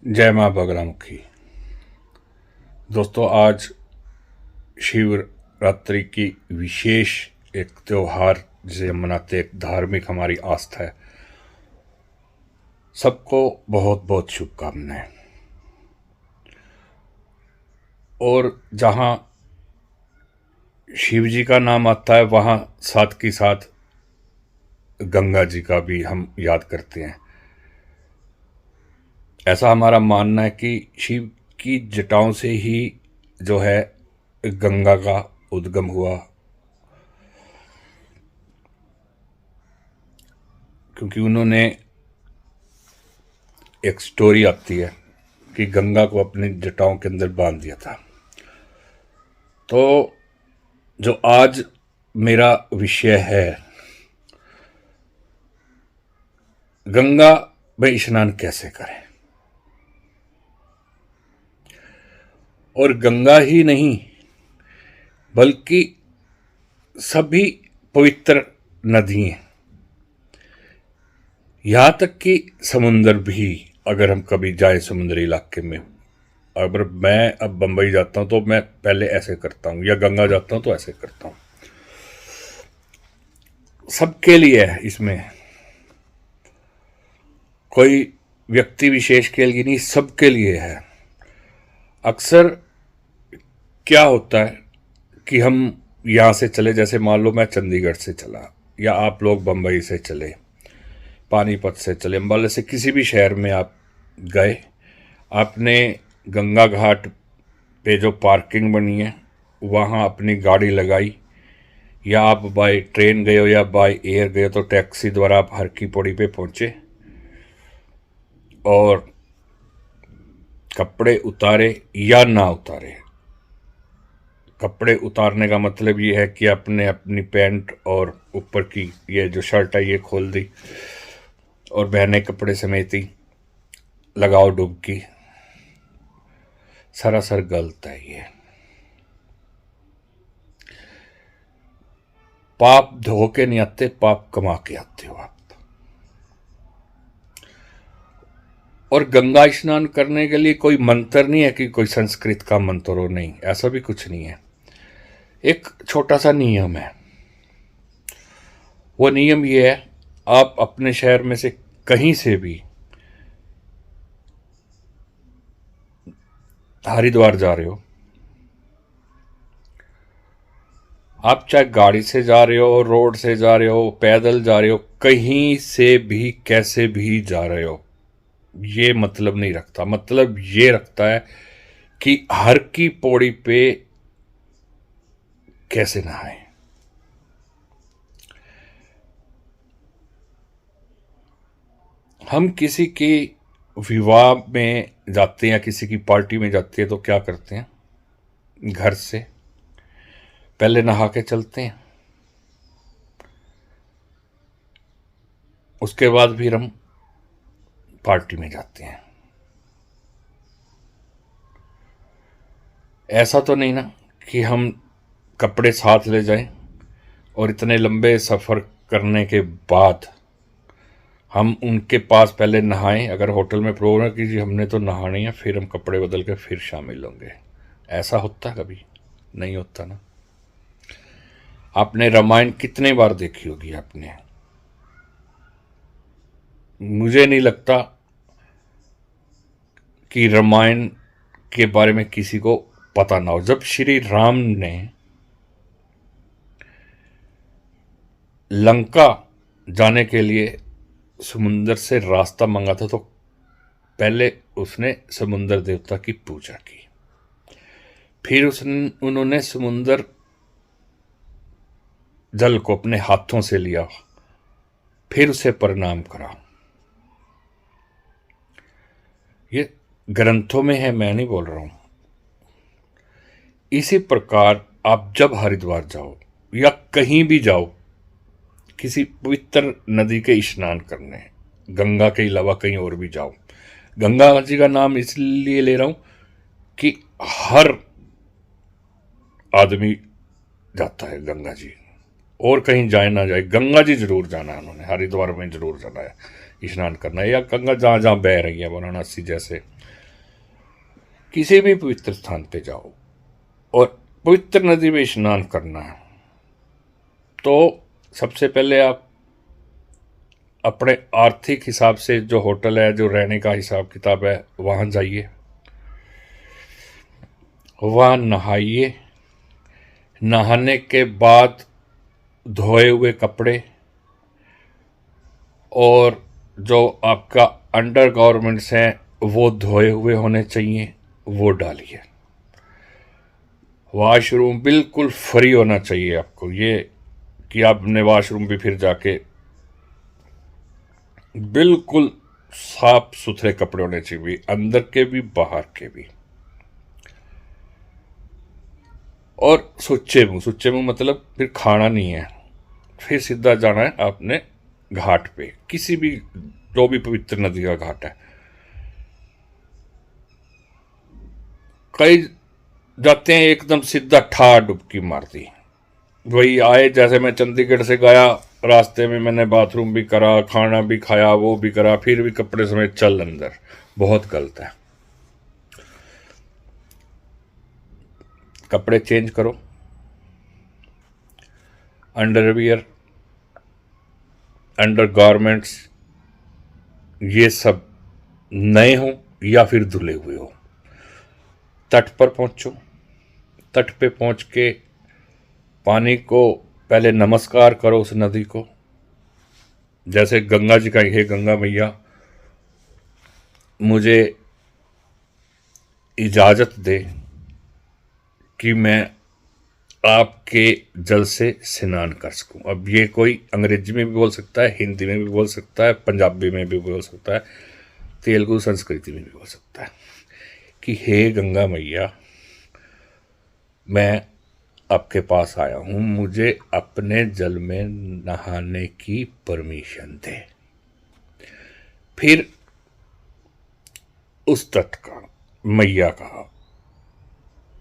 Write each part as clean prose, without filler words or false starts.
जय माँ बगलामुखी। दोस्तों, आज शिवरात्रि की विशेष एक त्योहार जिसे हम मनाते, एक धार्मिक हमारी आस्था है। सबको बहुत बहुत शुभकामनाएं। और जहाँ शिव जी का नाम आता है वहाँ साथ के साथ गंगा जी का भी हम याद करते हैं। ऐसा हमारा मानना है कि शिव की जटाओं से ही जो है गंगा का उद्गम हुआ, क्योंकि उन्होंने एक स्टोरी आती है कि गंगा को अपनी जटाओं के अंदर बांध दिया था। तो जो आज मेरा विषय है, गंगा में स्नान कैसे करें। और गंगा ही नहीं बल्कि सभी पवित्र नदियां, यहाँ तक कि समुंदर भी, अगर हम कभी जाए समुद्री इलाके में, अगर मैं अब बंबई जाता हूँ तो मैं पहले ऐसे करता हूँ, या गंगा जाता हूँ तो ऐसे करता हूँ। सबके लिए है, इसमें कोई व्यक्ति विशेष के लिए नहीं, सबके लिए है। अक्सर क्या होता है कि हम यहाँ से चले, जैसे मान लो मैं चंडीगढ़ से चला, या आप लोग बंबई से चले, पानीपत से चले, अम्बाला से, किसी भी शहर में आप गए, आपने गंगा घाट पे जो पार्किंग बनी है वहाँ अपनी गाड़ी लगाई, या आप बाय ट्रेन गए हो या बाय एयर गए हो, तो टैक्सी द्वारा आप हर की पौड़ी पे पहुँचे और कपड़े उतारे या ना उतारे। कपड़े उतारने का मतलब ये है कि आपने अपनी पैंट और ऊपर की ये जो शर्ट है ये खोल दी और बहने कपड़े समेती, लगाओ डुबकी। सरासर गलत है ये। पाप धो के नहीं आते, पाप कमा के आते हो आप। और गंगा स्नान करने के लिए कोई मंत्र नहीं है कि कोई संस्कृत का मंत्र हो, नहीं, ऐसा भी कुछ नहीं है। एक छोटा सा नियम है। वो नियम ये है, आप अपने शहर में से कहीं से भी हरिद्वार जा रहे हो, आप चाहे गाड़ी से जा रहे हो, रोड से जा रहे हो, पैदल जा रहे हो, कहीं से भी कैसे भी जा रहे हो, ये मतलब नहीं रखता। मतलब ये रखता है कि हर की पौड़ी पे कैसे नहाएं। हम किसी की विवाह में जाते हैं या किसी की पार्टी में जाते हैं तो क्या करते हैं, घर से पहले नहा के चलते हैं, उसके बाद फिर हम पार्टी में जाते हैं। ऐसा तो नहीं ना कि हम कपड़े साथ ले जाएं और इतने लंबे सफ़र करने के बाद हम उनके पास पहले नहाएं। अगर होटल में प्रोग्राम कीजिए हमने तो नहाने है, फिर हम कपड़े बदल के फिर शामिल होंगे। ऐसा होता कभी नहीं होता ना। आपने रामायण कितने बार देखी होगी आपने, मुझे नहीं लगता कि रामायण के बारे में किसी को पता ना हो। जब श्री राम ने लंका जाने के लिए समुंदर से रास्ता मांगा था तो पहले उसने समुंदर देवता की पूजा की, फिर उन्होंने समुंदर जल को अपने हाथों से लिया, फिर उसे प्रणाम करा। ये ग्रंथों में है, मैं नहीं बोल रहा हूं। इसी प्रकार आप जब हरिद्वार जाओ या कहीं भी जाओ किसी पवित्र नदी के स्नान करने, गंगा के अलावा कहीं और भी जाओ, गंगा जी का नाम इसलिए ले रहा हूं कि हर आदमी जाता है गंगा जी, और कहीं जाए ना जाए गंगा जी जरूर जाना है। उन्होंने हरिद्वार में जरूर जाना है, स्नान करना है, या गंगा जहाँ जहाँ बह रही है वाराणसी जैसे किसी भी पवित्र स्थान पे जाओ और पवित्र नदी में स्नान करना है, तो सबसे पहले आप अपने आर्थिक हिसाब से जो होटल है, जो रहने का हिसाब किताब है, वहाँ जाइए, वहाँ नहाइए। नहाने के बाद धोए हुए कपड़े और जो आपका अंडर गारमेंट्स हैं वो धोए हुए होने चाहिए, वो डालिए। वॉशरूम बिल्कुल फ्री होना चाहिए आपको, ये कि आपने वॉशरूम भी फिर जाके बिल्कुल साफ सुथरे कपड़े होने चाहिए, अंदर के भी बाहर के भी। और सुच्चे मुंह मतलब फिर खाना नहीं है, फिर सीधा जाना है आपने घाट पे, किसी भी जो भी पवित्र नदी का घाट है। कई जाते हैं एकदम सीधा ठा डुबकी मार दी, वही आए। जैसे मैं चंडीगढ़ से गया, रास्ते में मैंने बाथरूम भी करा, खाना भी खाया, वो भी करा, फिर भी कपड़े समेत चल अंदर। बहुत गलत है। कपड़े चेंज करो, अंडरवियर, अंडर गारमेंट्स ये सब नए हो या फिर धुले हुए हो। तट पर पहुंचो, तट पे पहुंच के पानी को पहले नमस्कार करो, उस नदी को, जैसे गंगा जी का, हे गंगा मैया मुझे इजाज़त दे कि मैं आपके जल से स्नान कर सकूं। अब ये कोई अंग्रेजी में भी बोल सकता है, हिंदी में भी बोल सकता है, पंजाबी में भी बोल सकता है, तेलुगु संस्कृति में भी बोल सकता है कि हे गंगा मैया मैं आपके पास आया हूं, मुझे अपने जल में नहाने की परमिशन दे। फिर उस तट का, मैया का,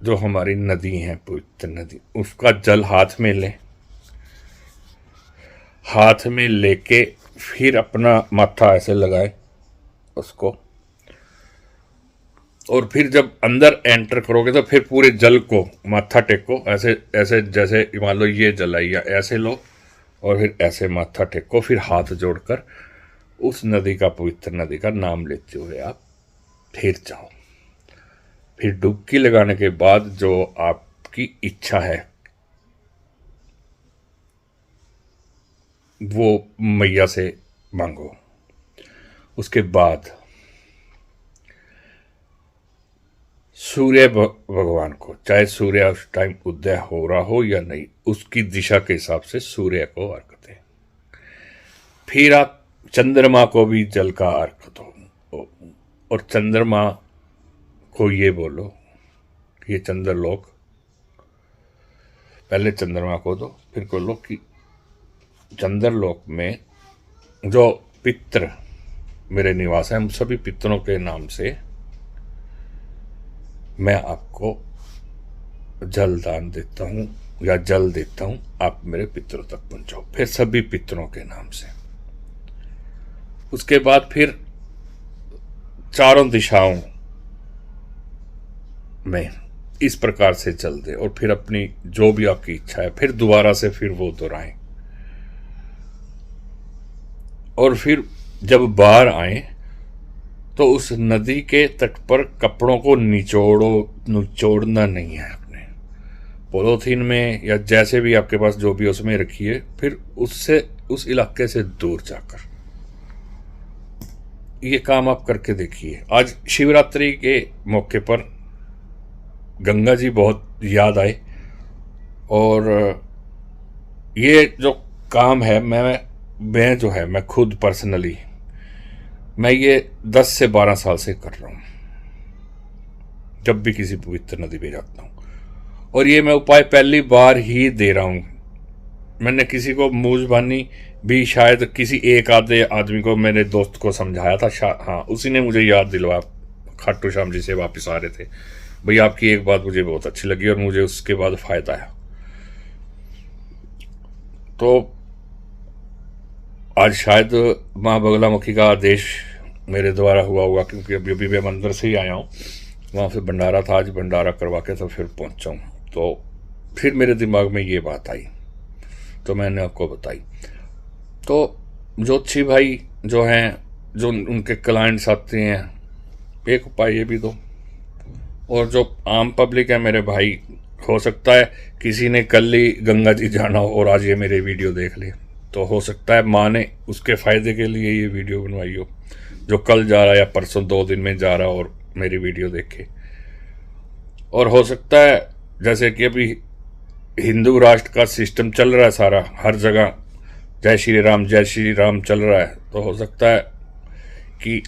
जो हमारी नदी है पवित्र नदी, उसका जल हाथ में लें। हाथ में लेके फिर अपना माथा ऐसे लगाए उसको, और फिर जब अंदर एंटर करोगे तो फिर पूरे जल को माथा टेको, ऐसे ऐसे, जैसे मान लो ये जल है, या ऐसे लो और फिर ऐसे माथा टेको, फिर हाथ जोड़कर उस नदी का, पवित्र नदी का नाम लेते हुए आप फिर जाओ। फिर डुबकी लगाने के बाद जो आपकी इच्छा है वो मैया से मांगो। उसके बाद सूर्य भगवान को, चाहे सूर्य उस टाइम उदय हो रहा हो या नहीं, उसकी दिशा के हिसाब से सूर्य को अर्घ दें। फिर आप चंद्रमा को भी जल का अर्घ दो, और चंद्रमा को ये बोलो कि ये चंद्रलोक, पहले चंद्रमा को दो, फिर बोलो कि चंद्रलोक में जो पितृ मेरे निवास हैं, हम सभी पितरों के नाम से मैं आपको जल दान देता हूँ या जल देता हूँ, आप मेरे पितरों तक पहुँचाओ। फिर सभी पितरों के नाम से। उसके बाद फिर चारों दिशाओं में इस प्रकार से जल दे, और फिर अपनी जो भी आपकी इच्छा है फिर दोबारा से फिर वो दोहराएं। और फिर जब बाहर आए तो उस नदी के तट पर कपड़ों को निचोड़ना नहीं है आपने, पॉलीथीन में या जैसे भी आपके पास जो भी उसमें रखिए, फिर उससे, उस इलाके से दूर जाकर ये काम आप करके देखिए। आज शिवरात्रि के मौके पर गंगा जी बहुत याद आए, और ये जो काम है मैं जो है, मैं खुद पर्सनली मैं ये 10 से 12 साल से कर रहा हूँ, जब भी किसी पवित्र नदी पे जाता हूँ। और ये मैं उपाय पहली बार ही दे रहा हूँ। मैंने किसी को मूजबानी भी शायद किसी एक आधे आदमी को, मेरे दोस्त को समझाया था, हाँ उसी ने मुझे याद दिलवाया, खाटू श्याम जी से वापस आ रहे थे, भैया आपकी एक बात मुझे बहुत अच्छी लगी और मुझे उसके बाद फायदा है। तो आज शायद माँ बगलामुखी का आदेश मेरे द्वारा हुआ होगा, क्योंकि अभी अभी मैं मंदिर से ही आया हूँ। वहाँ से भंडारा था, आज भंडारा करवा के तो फिर पहुँचा हूँ। तो फिर मेरे दिमाग में ये बात आई तो मैंने आपको बताई। तो ज्योतिषी भाई जो हैं, जो उनके क्लाइंट्स आते हैं, एक उपाय ये भी दो। और जो आम पब्लिक है मेरे भाई, हो सकता है किसी ने कल ही गंगा जी जाना हो और आज ये मेरे वीडियो देख ले, तो हो सकता है माँ ने उसके फ़ायदे के लिए ये वीडियो बनवाई हो, जो कल जा रहा है या परसों 2 दिन में जा रहा और मेरी वीडियो देखे। और हो सकता है जैसे कि अभी हिंदू राष्ट्र का सिस्टम चल रहा है सारा, हर जगह जय श्री राम चल रहा है, तो हो सकता है कि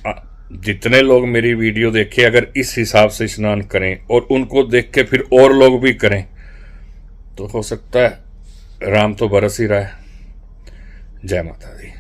जितने लोग मेरी वीडियो देखे अगर इस हिसाब से स्नान करें और उनको देख के फिर और लोग भी करें, तो हो सकता है राम तो बरस ही रहा है। जय माता दी।